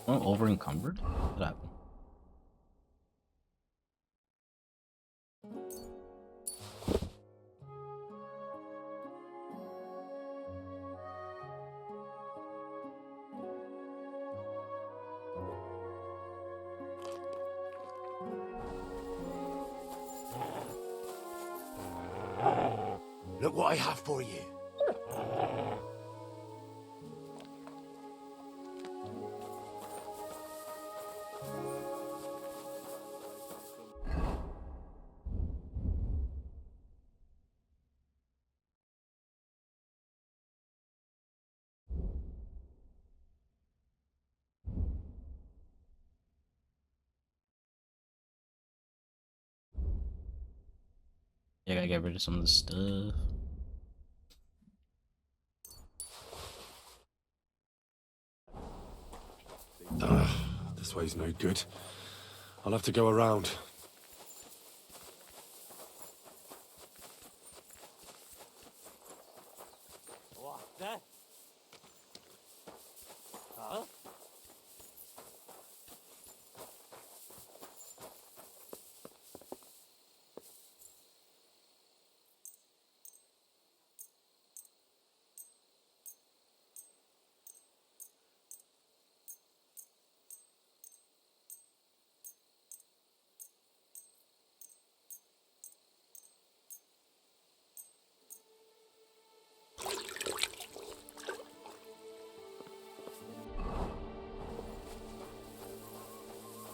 Oh, over encumbered? What happened? Look what I have for you. Yeah, I gotta get rid of some of the stuff. This way's no good. I'll have to go around. What the? Huh?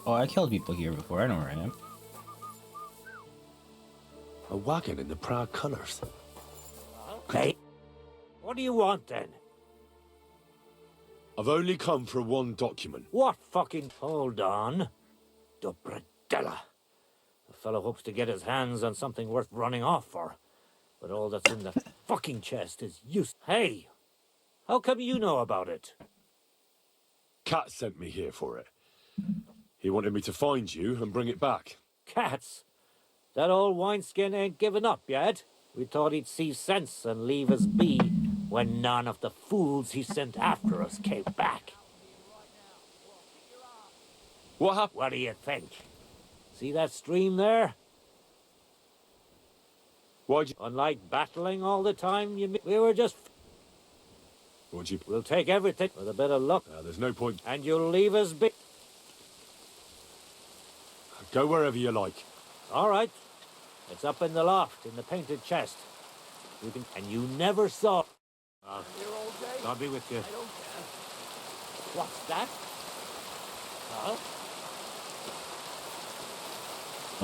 Oh, I killed people here before. I know where I am. A wagon in the proud colours. Hey, what do you want then? I've only come for one document. What fucking... Hold on. Dobradella. The fellow hopes to get his hands on something worth running off for. But all that's in the fucking chest is use. Hey! How come you know about it? Cat sent me here for it. He wanted me to find you and bring it back. Cats? That old wineskin ain't given up yet. We thought he'd see sense and leave us be when none of the fools he sent after us came back. What happened? What do you think? See that stream there? Why'd you... Unlike battling all the time, we were just... What'd you... We'll take everything with a bit of luck. there's no point. And you'll leave us be... Go wherever you like. All right. It's up in the loft, in the painted chest. You can... And you never saw... God be with you. What's that? Huh?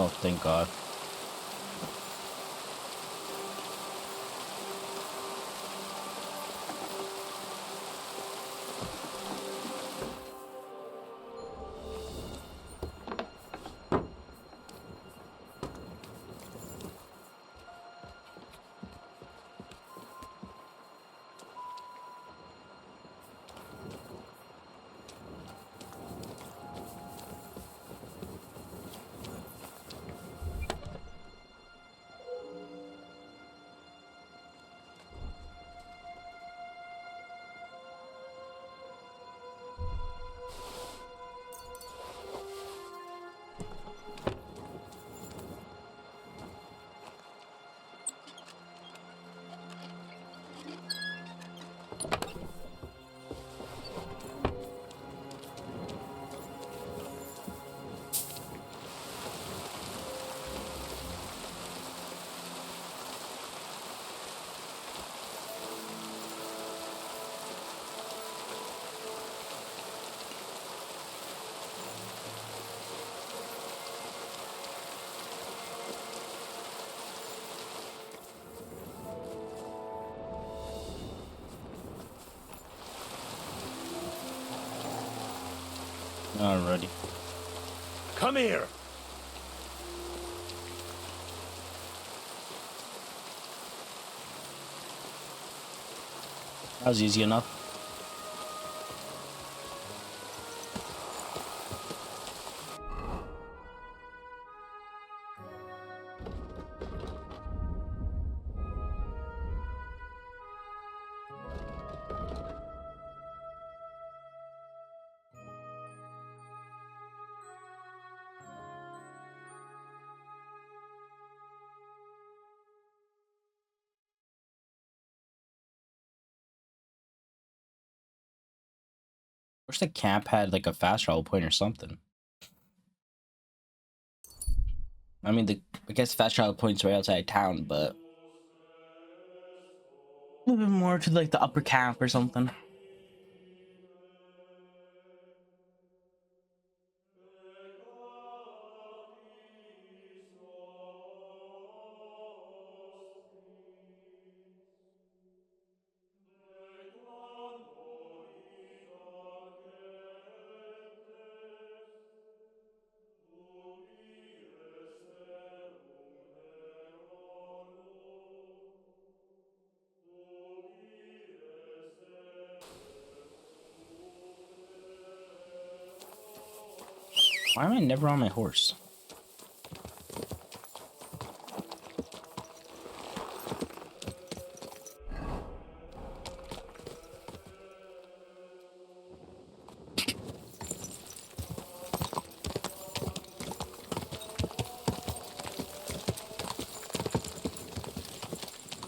Oh, thank God. Alrighty. Come here! That was easy enough. Wish the camp had like a fast travel point or something. I mean, I guess fast travel points right outside town, but a little bit more to like the upper camp or something. Why am I never on my horse?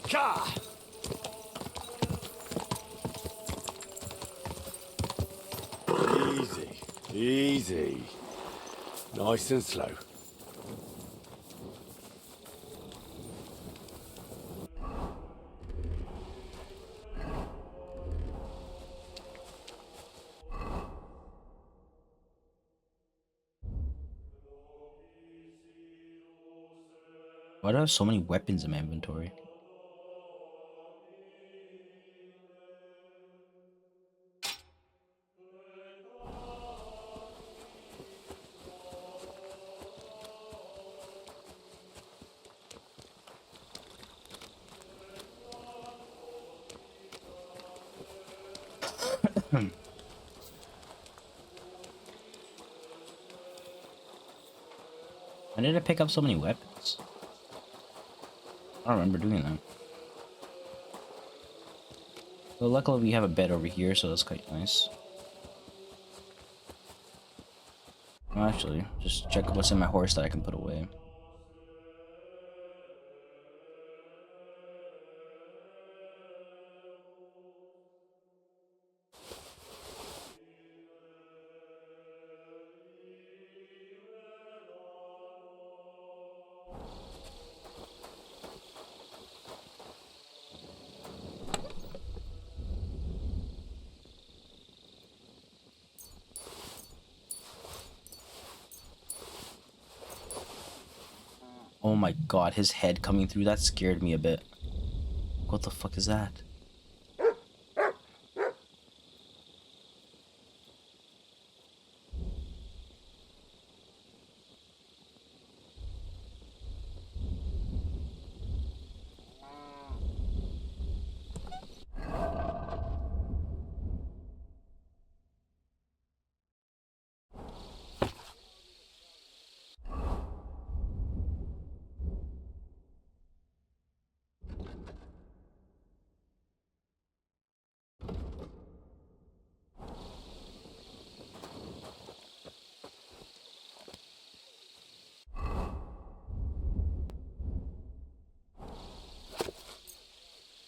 Ka! Easy, easy. Nice and slow. Why do I have so many weapons in my inventory? When did I pick up so many weapons? I don't remember doing that. Well, luckily we have a bed over here, so that's quite nice. Well, actually, just check what's in my horse that I can put away. Oh my god, his head coming through, that scared me a bit. What the fuck is that?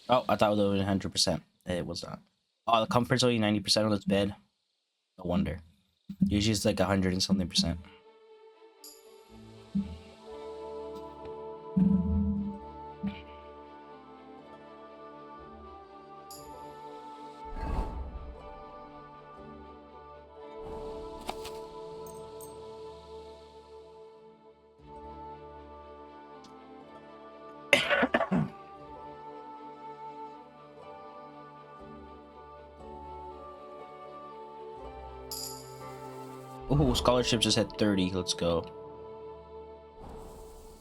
Oh, I thought it was 100%. It was not. Oh, the comfort's only 90% on this bed. No wonder. Usually it's like 100 and something percent. Oh, scholarship just hit 30. Let's go.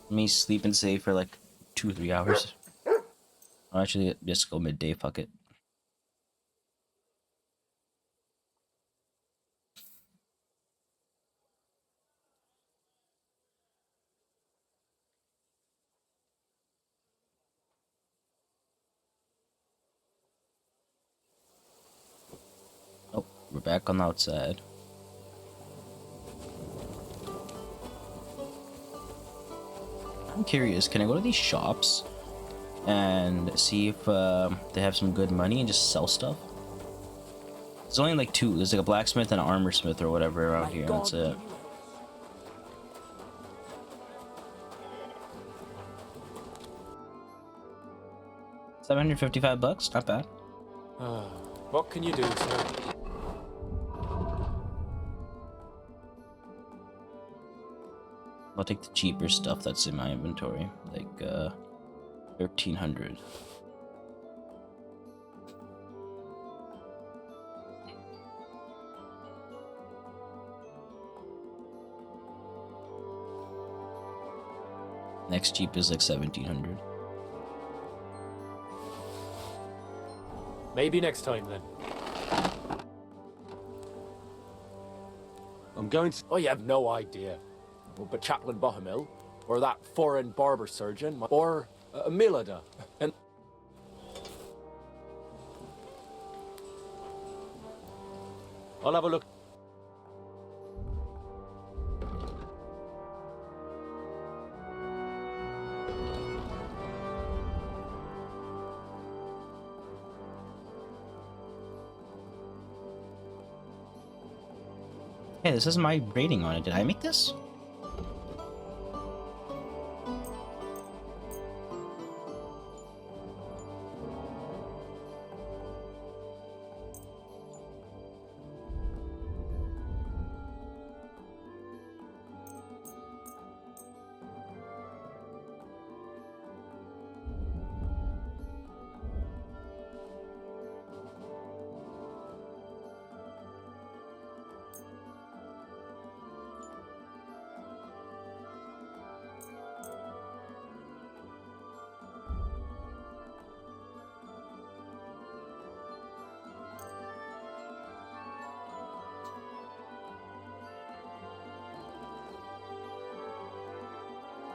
Let me sleep and save for like 2 or 3 hours. Oh, actually, just go midday. Fuck it. Oh, we're back on the outside. I'm curious, can I go to these shops and see if they have some good money and just sell stuff? There's only like two. There's like a blacksmith and an armor smith or whatever around My here. God, That's it. $755, not bad. What can you do, sir? I'll take the cheaper stuff that's in my inventory, like 1300. Next cheap is like 1700. Maybe next time then. I'm going to... Oh, you have no idea. But Chaplain Bohemil, or that foreign barber surgeon, or Milada, and... I'll have a look. Hey, this is my rating on it. Did I make this?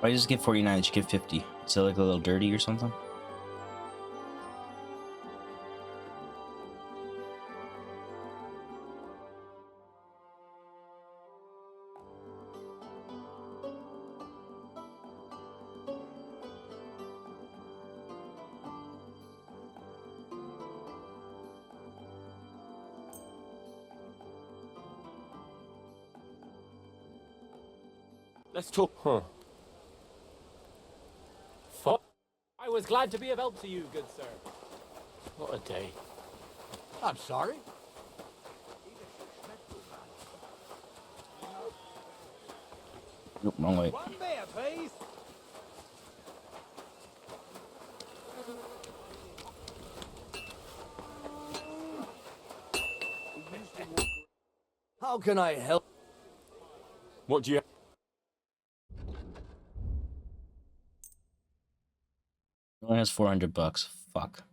Why just give 49? It should give 50. Is it like a little dirty or something? Let's talk. Huh. Fuck. I was glad to be of help to you, good sir. What a day. I'm sorry. Nope, wrong way. One beer, please. How can I help? What do you... It only has $400. Fuck.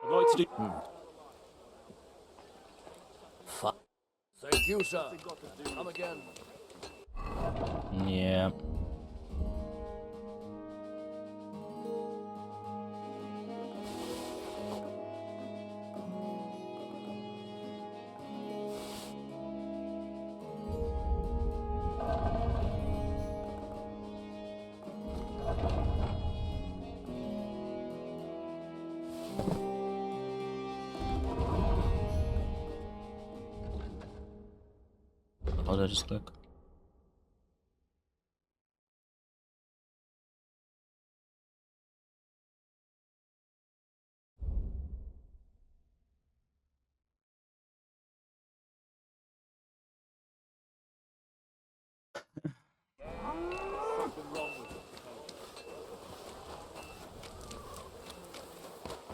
I'd like to do... Fuck. Thank you, sir. Come again. Yeah. How did I just click?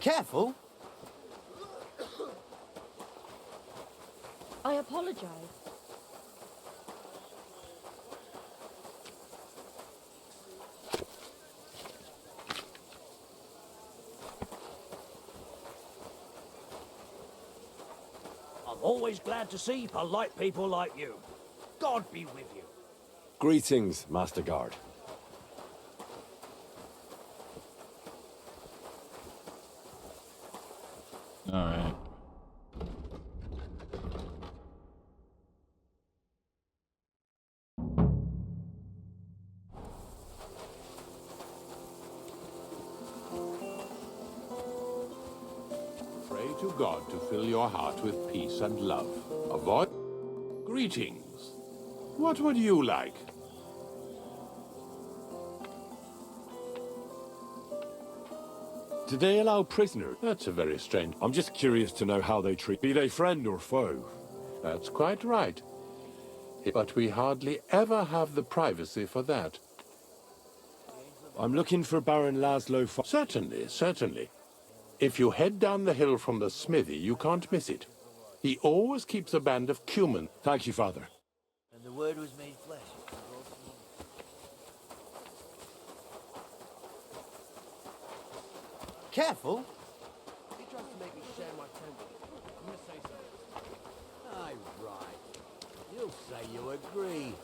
Careful. I apologize. I'm always glad to see polite people like you. God be with you. Greetings, Master Guard. to God to fill your heart with peace and love. Avoid greetings. What would you like? Do they allow prisoners? That's a very strange... I'm just curious to know how they treat, be they friend or foe. That's quite right. But we hardly ever have the privacy for that. I'm looking for Baron Laszlo. Certainly, certainly. If you head down the hill from the smithy, you can't miss it. He always keeps a band of cumin. Thank you, Father. And the word was made flesh. Careful. He tries to make me share my tent with him. I'm gonna say something. Aye, right. You'll say you agree.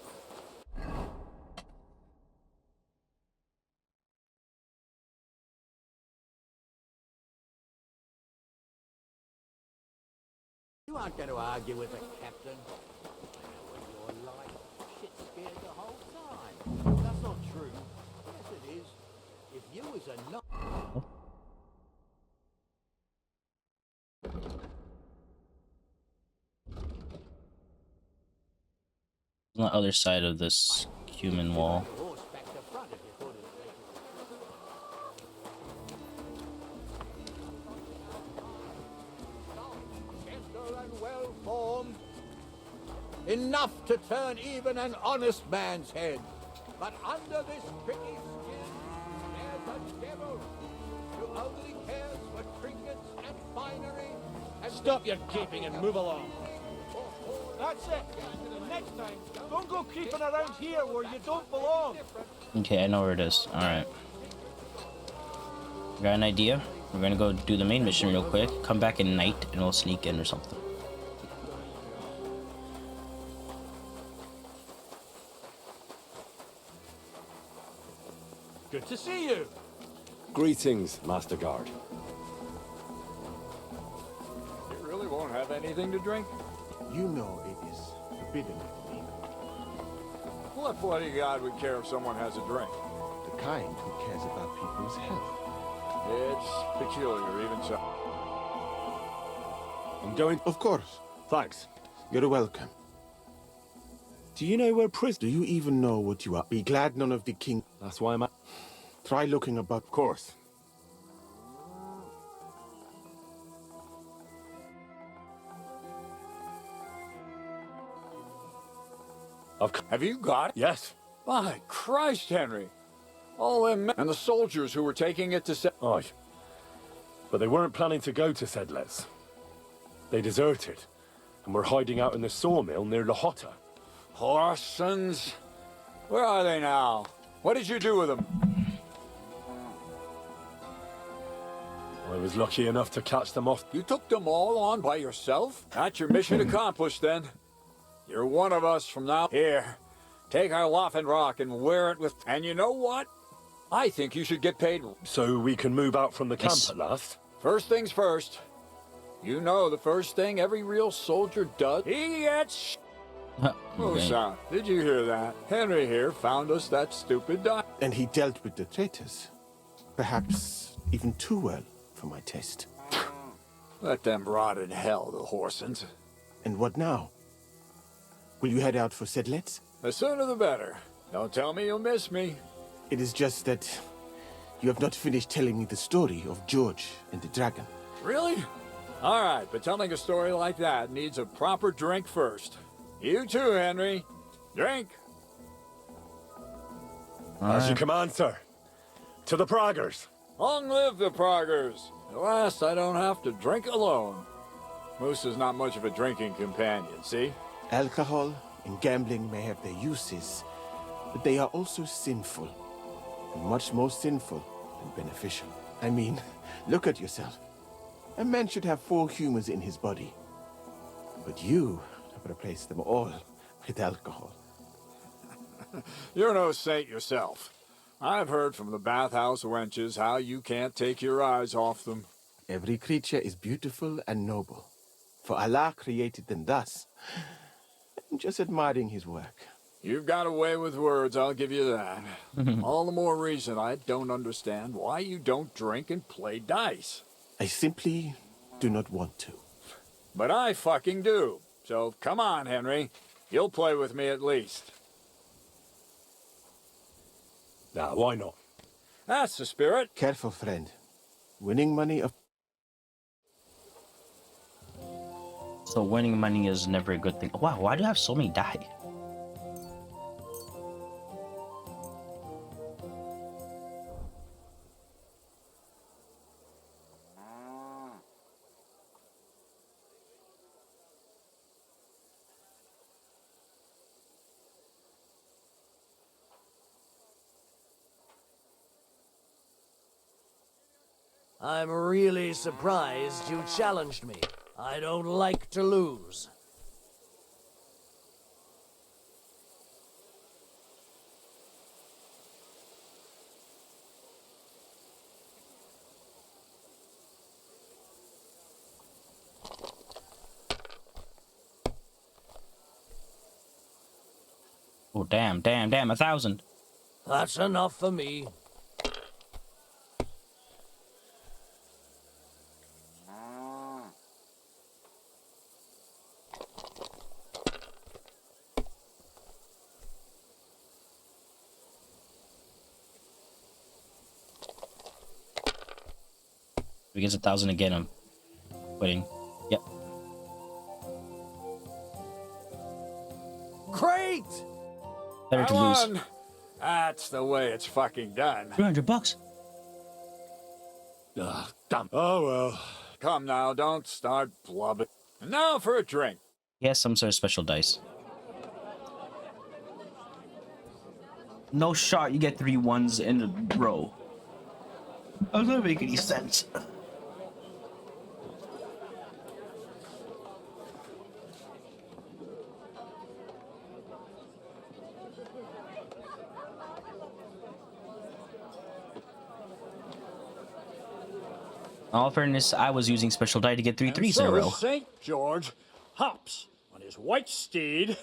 You aren't going to argue with the captain. I know what you're like. Shit scared the whole time. That's not true. Yes, it is. If you was a knight... On the other side of this human wall. Gentle and well formed. Enough to turn even an honest man's head. But under this pretty skin, there's a devil who only cares for trinkets and finery. And Stop your gaping and move along. That's it. Next time, don't go creeping around here where you don't belong. Okay, I know where it is. Alright. Got an idea? We're gonna go do the main mission real quick. Come back at night and we'll sneak in or something. Good to see you. Greetings, Master Guard. You really won't have anything to drink? You know it is forbidden for me. What bloody god would care if someone has a drink? The kind who cares about people's health. It's peculiar, even so. I'm going... Of course. Thanks. You're welcome. Do you know where Do you even know what you are? Be glad none of the king... That's why I'm at... Try looking about. Of course. Have you got it? Yes. By Christ, Henry. All them men and the soldiers who were taking it to... Aye. But they weren't planning to go to Sedles. They deserted, and were hiding out in the sawmill near La Hotta. Horsons. Where are they now? What did you do with them? I was lucky enough to catch them off. You took them all on by yourself? That's your mission accomplished, then. You're one of us from now. Here, take our Laughing Rock and wear it with... And you know what? I think you should get paid. So we can move out from the camp Yes. at last? First things first. You know the first thing every real soldier does? He gets... Okay. Musa, did you hear that? Henry here found us that stupid dime. And he dealt with the traitors. Perhaps even too well for my taste. Let them rot in hell, the Horsons. And what now? Will you head out for Sedlets? The sooner the better. Don't tell me you'll miss me. It is just that you have not finished telling me the story of George and the dragon. Really? All right, but telling a story like that needs a proper drink first. You too, Henry. Drink. As you command, sir. To the Praggers. Long live the Praggers. At last, I don't have to drink alone. Moose is not much of a drinking companion, see? Alcohol and gambling may have their uses, but they are also sinful. And much more sinful than beneficial. I mean, look at yourself. A man should have 4 humors in his body. But you have replaced them all with alcohol. You're no saint yourself. I've heard from the bathhouse wenches how you can't take your eyes off them. Every creature is beautiful and noble. For Allah created them thus. I'm just admiring his work. You've got a way with words, I'll give you that. All the more reason I don't understand why you don't drink and play dice. I simply do not want to. But I fucking do. So come on, Henry. You'll play with me at least. Nah, why not? That's the spirit. Careful, friend. Winning money of So winning money is never a good thing. Wow, why do I have so many die? I'm really surprised you challenged me. I don't like to lose. Oh, damn, 1,000. That's enough for me. If he gets 1,000 again, I'm quitting. Yep. Great! Better to I lose. won. That's the way it's fucking done. $300. Ah, damn. Oh well. Come now, don't start blubbing. And now for a drink. He has some sort of special dice. No shot, you get 3 ones in a row. That doesn't make any sense. In all fairness, I was using special die to get 3 threes in a row. St. George hops on his white steed,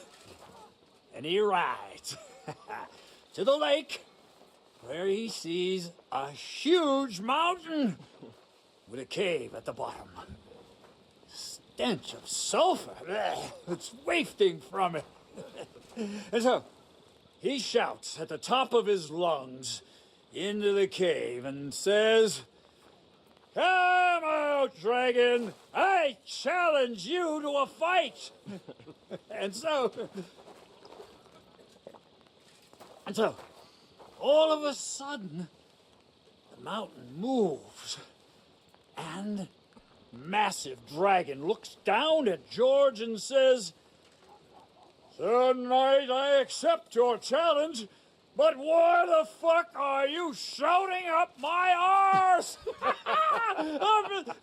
and he rides to the lake, where he sees a huge mountain with a cave at the bottom. Stench of sulfur, it's wafting from it. And so he shouts at the top of his lungs into the cave and says, "Come out, dragon! I challenge you to a fight!" And so, all of a sudden, the mountain moves, and massive dragon looks down at George and says, "Sir Knight, I accept your challenge, but why the fuck are you shouting up my arse?"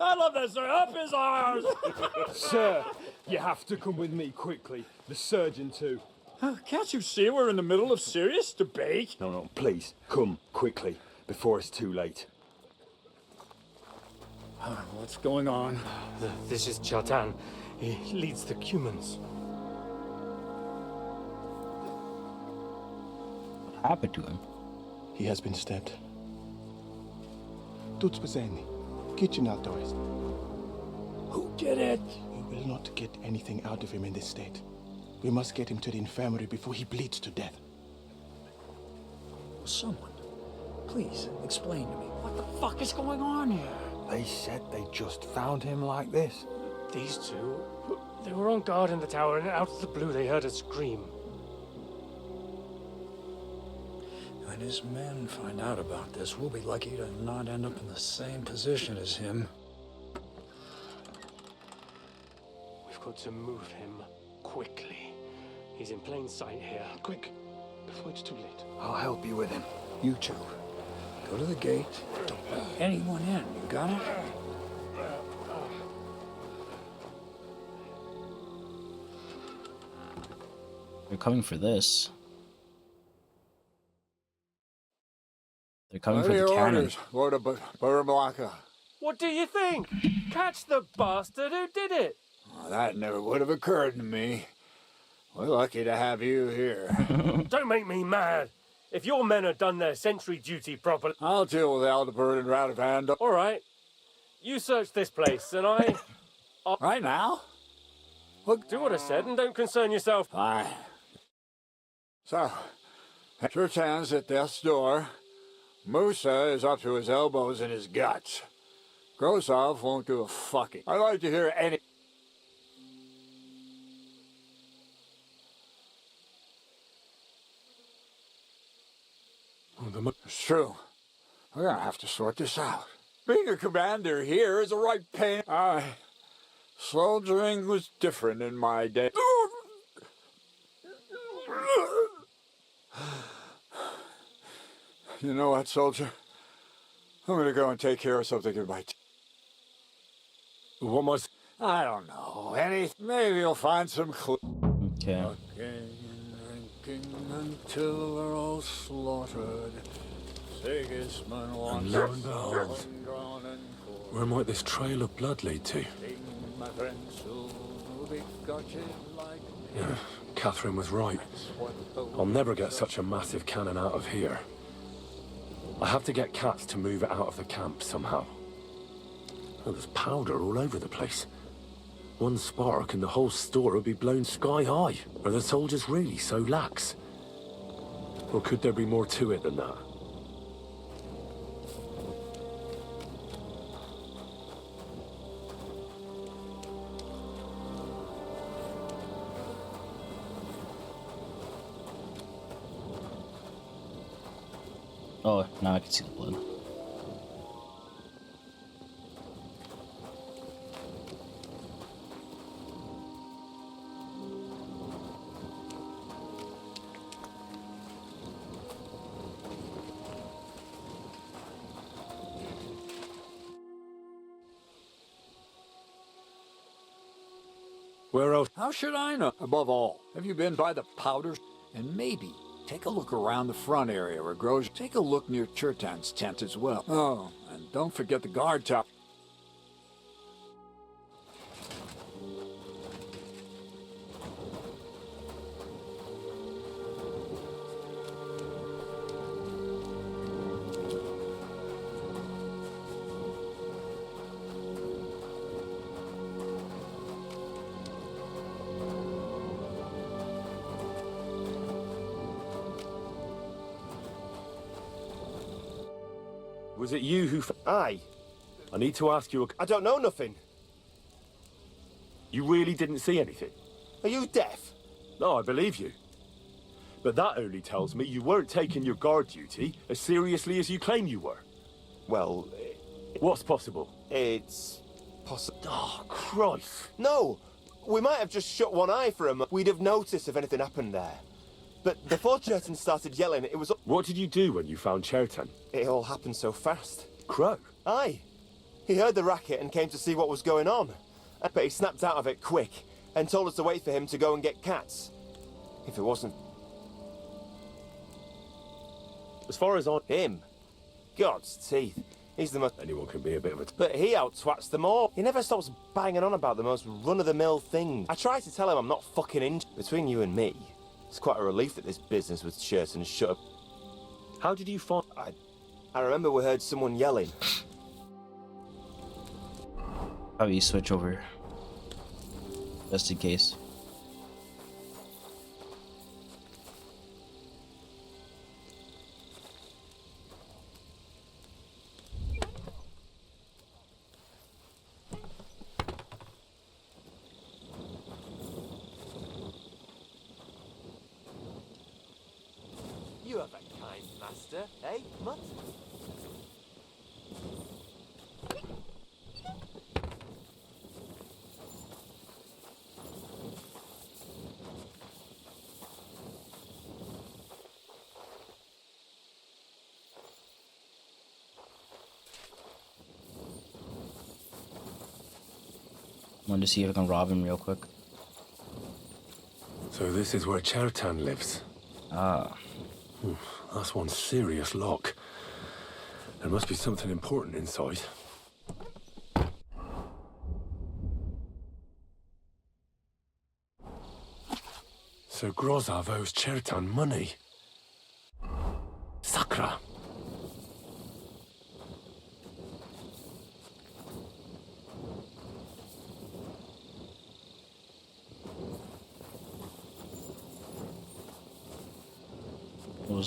I love that, sir. Up his arse. Sir, you have to come with me quickly. The surgeon too. Can't you see we're in the middle of serious debate? No, please, come quickly, before it's too late. What's going on? This is Chatan. He leads the Cumans. What happened to him? He has been stabbed. Tuts bezeni. Kitchen outdoors. Who did it? We will not get anything out of him in this state. We must get him to the infirmary before he bleeds to death. Someone, please explain to me. What the fuck is going on here? They said they just found him like this. These two, they were on guard in the tower, and out of the blue they heard a scream. When his men find out about this, we'll be lucky to not end up in the same position as him. We've got to move him quickly. He's in plain sight here. Quick, before it's too late. I'll help you with him. You two, go to the gate. Don't let anyone in. You got it? They're coming for this. They're coming for the cannon. Lord of Primak. What do you think? Catch the bastard who did it! Oh, that never would have occurred to me. We're lucky to have you here. Don't make me mad. If your men had done their sentry duty properly... I'll deal with Aldebert and Radivand. All right. You search this place, and I... Right now? Look, do what I said and don't concern yourself. Aye. So, Sir Hans at death's door. Musa is up to his elbows in his guts. Grozov won't do a fucking. I'd like to hear any... It's true. We're gonna have to sort this out. Being a commander here is a right pain. Aye. Soldiering was different in my day. You know what, soldier? I'm gonna go and take care of something in my... What must... I don't know. Maybe you'll find some clue. Okay. Drinking until they're all slaughtered. Sigismund wants lo and behold, where might this trail of blood lead to? Yeah, Catherine was right. I'll never get such a massive cannon out of here. I have to get Cats to move it out of the camp somehow. Oh, there's powder all over the place. One spark and the whole store would be blown sky high. Are the soldiers really so lax? Or could there be more to it than that? Oh, now I can see the blood. Where else? How should I know? Above all, have you been by the powder? And maybe take a look around the front area where Grozov. Take a look near Chertan's tent as well. Oh, and don't forget the guard tower. Was it you who... Aye. I need to ask you a... I don't know nothing. You really didn't see anything? Are you deaf? No, I believe you. But that only tells me you weren't taking your guard duty as seriously as you claim you were. Well... What's possible? It's... possible. Oh, Christ. No! We might have just shut one eye for a moment. We'd have noticed if anything happened there. But before Chertan started yelling, it was... What did you do when you found Chertan? It all happened so fast. Crow? Aye. He heard the racket and came to see what was going on. But he snapped out of it quick and told us to wait for him to go and get Cats. If it wasn't... As far as I... Him? God's teeth. He's the most... Anyone can be a bit of a... But he out-twats them all. He never stops banging on about the most run-of-the-mill things. I try to tell him I'm not fucking in... Between you and me, it's quite a relief that this business with Chertan shut up. How did you find... I remember we heard someone yelling. How about you switch over? Just in case. You have a kind master, eh, Mutt? Wanted to see if I can rob him real quick. So this is where Chertan lives? Ah. That's one serious lock. There must be something important inside. So Grozov owes Chertan money. Sakra.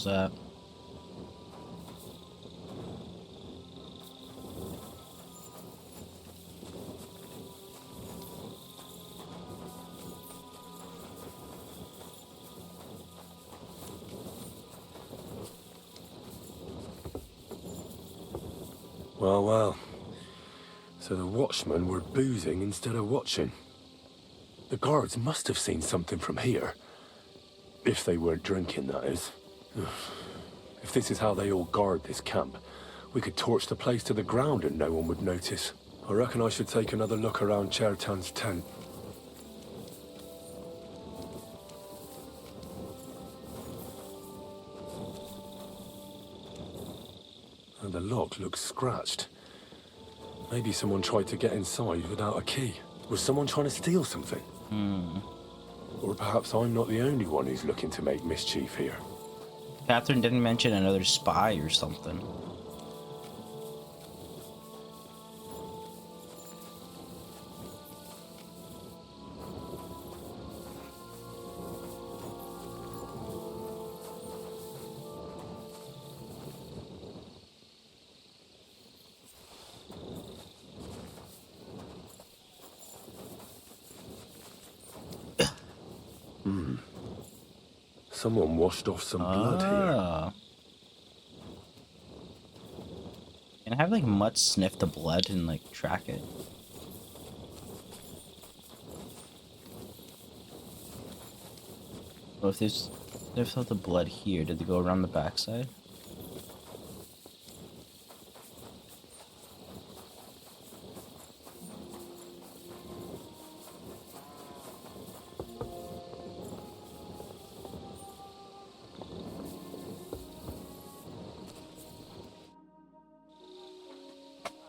was that? Well, well. So the watchmen were boozing instead of watching. The guards must have seen something from here. If they weren't drinking, that is. If this is how they all guard this camp, we could torch the place to the ground and no one would notice. I reckon I should take another look around Chertan's tent. And the lock looks scratched. Maybe someone tried to get inside without a key. Was someone trying to steal something? Or perhaps I'm not the only one who's looking to make mischief here. Catherine didn't mention another spy or something. Someone washed off some blood here. Can I have like Mutt sniff the blood and like track it? Well, if there's not the blood here, did they go around the backside?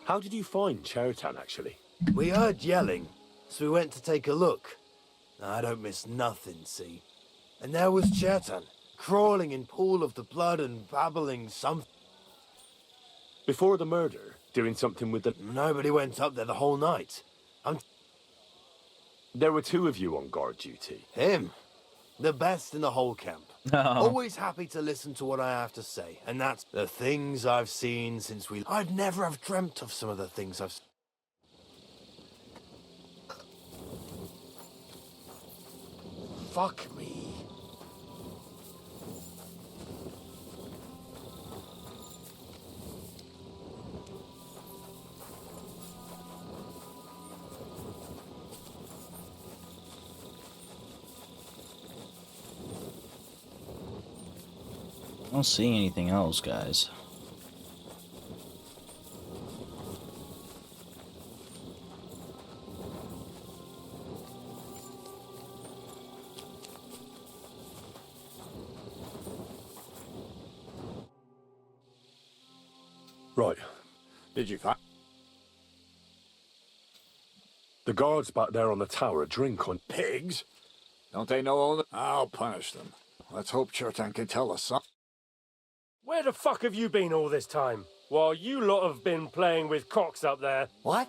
How did you find Chertan, actually? We heard yelling, so we went to take a look. I don't miss nothing, see? And there was Chertan, crawling in pool of the blood and babbling something. Before the murder, doing something with the... Nobody went up there the whole night. There were two of you on guard duty. Him. The best in the whole camp. Oh. Always happy to listen to what I have to say. And that's the things I've seen since we... I'd never have dreamt of some of the things I've... Fuck me. I don't see anything else, guys. Right. Did you find? The guards back there on the tower drink on... Pigs? Don't they know all the... I'll punish them. Let's hope Chertan can tell us something. Where the fuck have you been all this time? While you lot have been playing with cocks up there. What?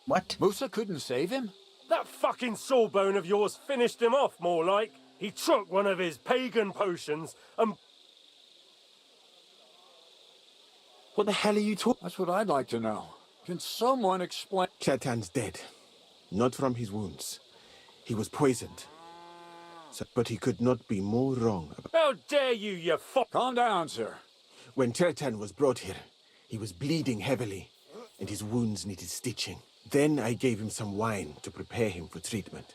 What? Musa couldn't save him? That fucking sawbone of yours finished him off, more like. He took one of his pagan potions and... What the hell are you talking... That's what I'd like to know. Can someone explain... Chertan's dead. Not from his wounds. He was poisoned. But he could not be more wrong about... How dare you, you fuck... Calm down, sir. When Chertan was brought here, he was bleeding heavily, and his wounds needed stitching. Then I gave him some wine to prepare him for treatment.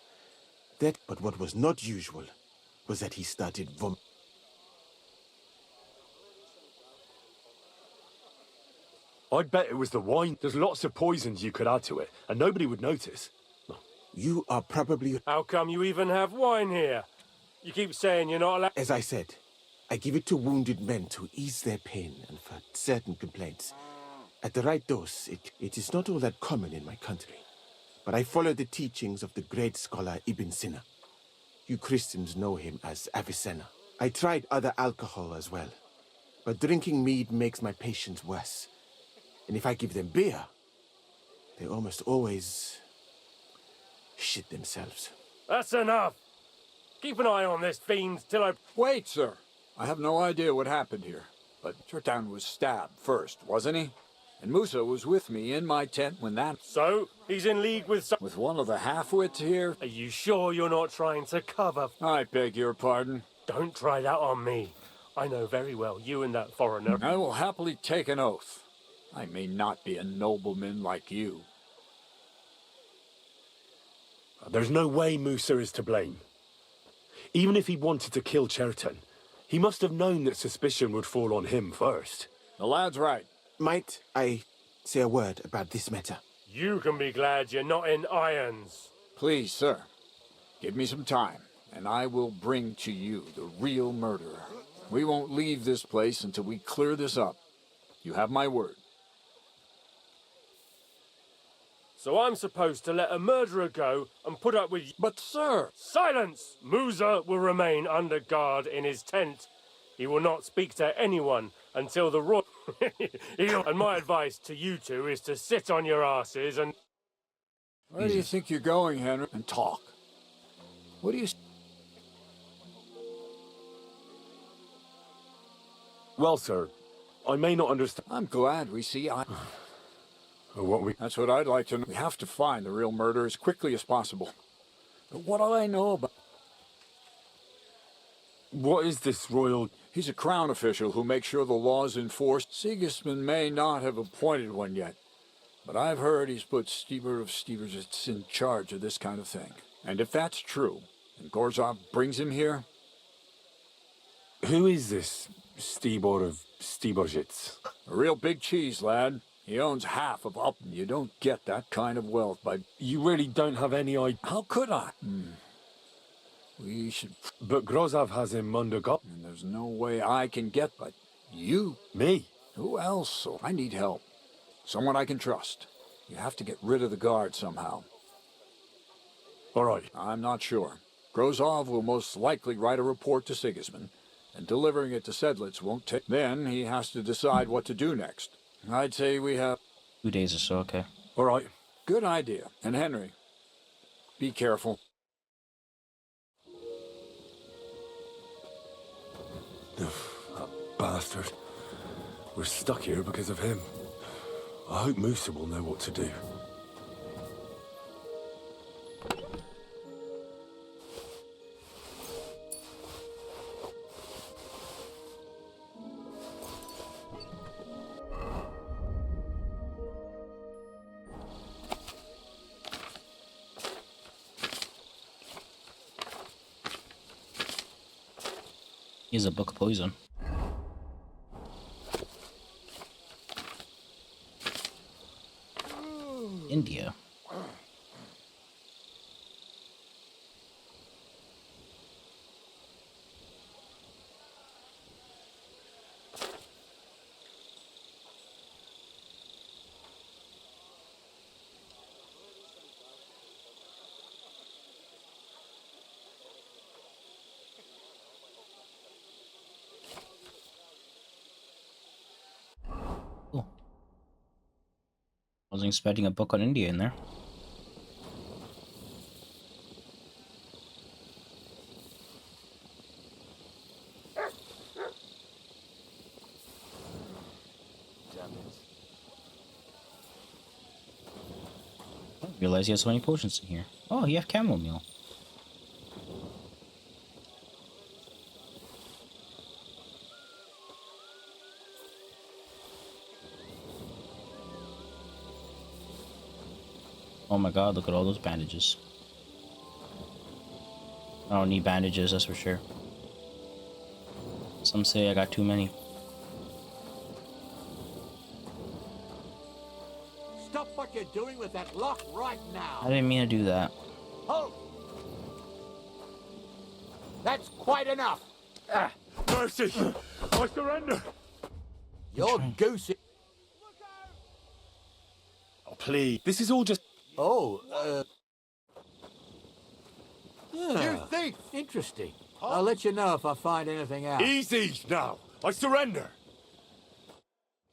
But what was not usual was that he started vomiting. I'd bet it was the wine. There's lots of poisons you could add to it, and nobody would notice. You are probably... How come you even have wine here? You keep saying you're not allowed... As I said, I give it to wounded men to ease their pain and for certain complaints. At the right dose, it is not all that common in my country. But I follow the teachings of the great scholar Ibn Sina. You Christians know him as Avicenna. I tried other alcohol as well, but drinking mead makes my patients worse. And if I give them beer, they almost always shit themselves. That's enough. Keep an eye on this fiend till I... Wait, sir. I have no idea what happened here, but Chertan was stabbed first, wasn't he? And Musa was with me in my tent when that... So, he's in league with some... With one of the half-wits here? Are you sure you're not trying to cover... I beg your pardon. Don't try that on me. I know very well you and that foreigner... I will happily take an oath. I may not be a nobleman like you. There's no way Musa is to blame. Even if he wanted to kill Chertan, he must have known that suspicion would fall on him first. The lad's right. Might I say a word about this matter? You can be glad you're not in irons. Please, sir. Give me some time, and I will bring to you the real murderer. We won't leave this place until we clear this up. You have my word. So I'm supposed to let a murderer go and put up with... But, sir... Silence! Musa will remain under guard in his tent. He will not speak to anyone until the royal... And my advice to you two is to sit on your asses and... Where do you think you're going, Henry? And talk. What do you... Well, sir, I may not understand... I'm glad we see eye... What That's what I'd like to know. We have to find the real murderer as quickly as possible. But what do I know about... What is this royal... He's a crown official who makes sure the law's enforced. Sigismund may not have appointed one yet, but I've heard he's put Stieber of Stiebersitz in charge of this kind of thing. And if that's true, and Gorzov brings him here... Who is this Stibor of Stiebersitz? A real big cheese, lad. He owns half of up. You don't get that kind of wealth by... You really don't have any idea... How could I? We should... But Grozov has him under guard. And there's no way I can get... But you? Me? Who else? So I need help. Someone I can trust. You have to get rid of the guard somehow. All right. I'm not sure. Grozov will most likely write a report to Sigismund, and delivering it to Sedlitz won't take... Then he has to decide what to do next. I'd say we have... 2 days or so, okay. All right. Good idea. And Henry, be careful. That bastard. We're stuck here because of him. I hope Musa will know what to do. Here's a book of poison. India. Wasn't expecting a book on India in there. I didn't realize he has so many potions in here. Oh, you have chamomile. Oh my god, look at all those bandages. I don't need bandages, that's for sure. Some say I got too many. Stop what you're doing with that lock right now. I didn't mean to do that. Halt! That's quite enough. Mercy! I surrender! You're goosey. Oh, please. This is all just... Oh, You thief! Interesting. I'll let you know if I find anything out. Easy now! I surrender!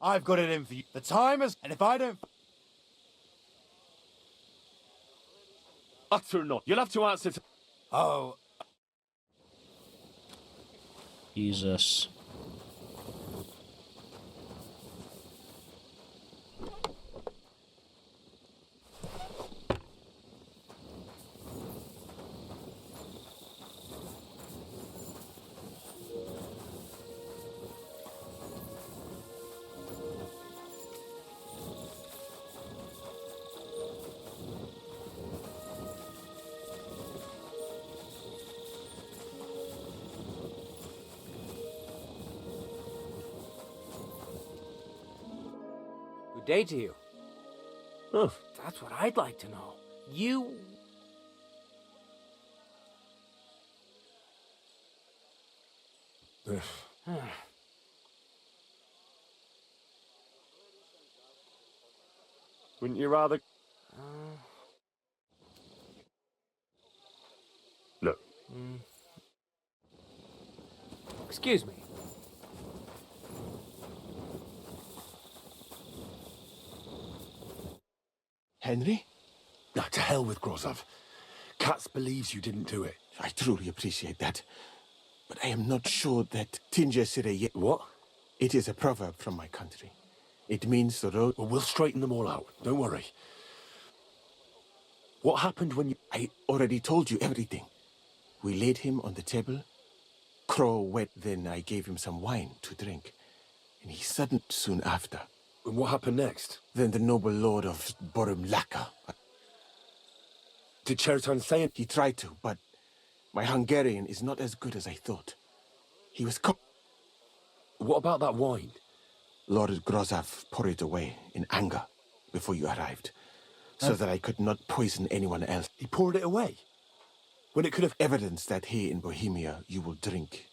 I've got it in for you. The time is... And if I don't... Utter not. You'll have to answer to... Oh... Jesus. Good day to you. Oh. That's what I'd like to know. You... Wouldn't you rather... Look. Excuse me. Henry? Now, to hell with Grozov. Katz believes you didn't do it. I truly appreciate that. But I am not sure that Tinja Sireye... What? It is a proverb from my country. It means the road... Well, we'll straighten them all out. Don't worry. What happened when you... I already told you everything. We laid him on the table. Crow wet, then I gave him some wine to drink. And he suddenly soon after. And what happened next? Then the noble lord of Borumlaka. Did Chertan say it? He tried to, but my Hungarian is not as good as I thought. He was What about that wine? Lord Grozov poured it away in anger before you arrived, so that I could not poison anyone else. He poured it away? When it could have... Evidence that here in Bohemia you will drink.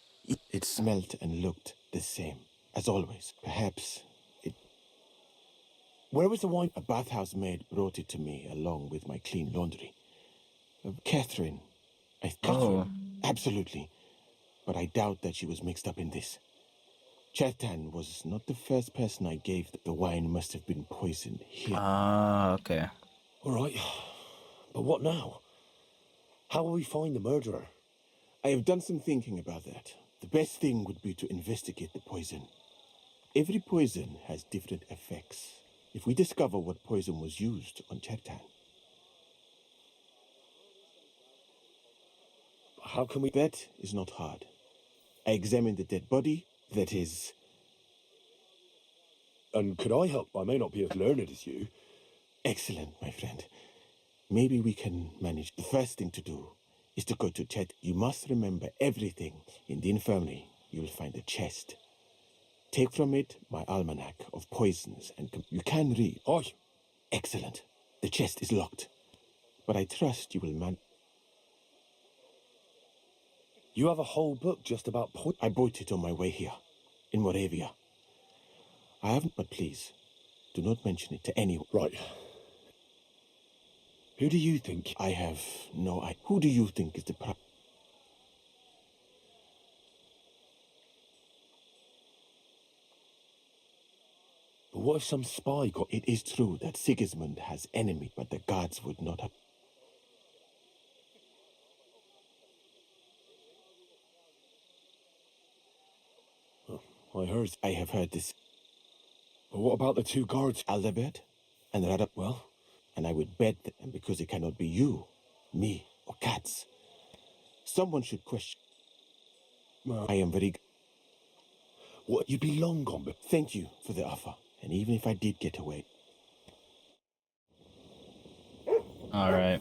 It smelled and looked the same, as always. Perhaps it... Where was the wine? A bathhouse maid brought it to me along with my clean laundry. Catherine. Absolutely. But I doubt that she was mixed up in this. Chertan was not the first person I gave. The wine must have been poisoned here. Ah, okay. All right. But what now? How will we find the murderer? I have done some thinking about that. The best thing would be to investigate the poison. Every poison has different effects. If we discover what poison was used on Chertan... How can we... That is not hard. I examined the dead body, that is... And could I help? I may not be as learned as you. Excellent, my friend. Maybe we can manage. The first thing to do is to go to Chet. You must remember everything. In the infirmary, you will find a chest. Take from it my almanac of poisons, and you can read. Aye. Excellent. The chest is locked. But I trust you will manage. You have a whole book just about I bought it on my way here, in Moravia. I haven't, but please, do not mention it to anyone. Right. Who do you think? I have no idea. Who do you think is the But what if some spy got... It is true that Sigismund has enemy, but the guards would not have... I have heard this. But what about the two guards? Aldebert and Radab. Well? And I would bet that, and because it cannot be you, me, or Katz, someone should question. Well, I am very... What? You'd be long gone, but... Thank you for the offer. And even if I did get away... All right.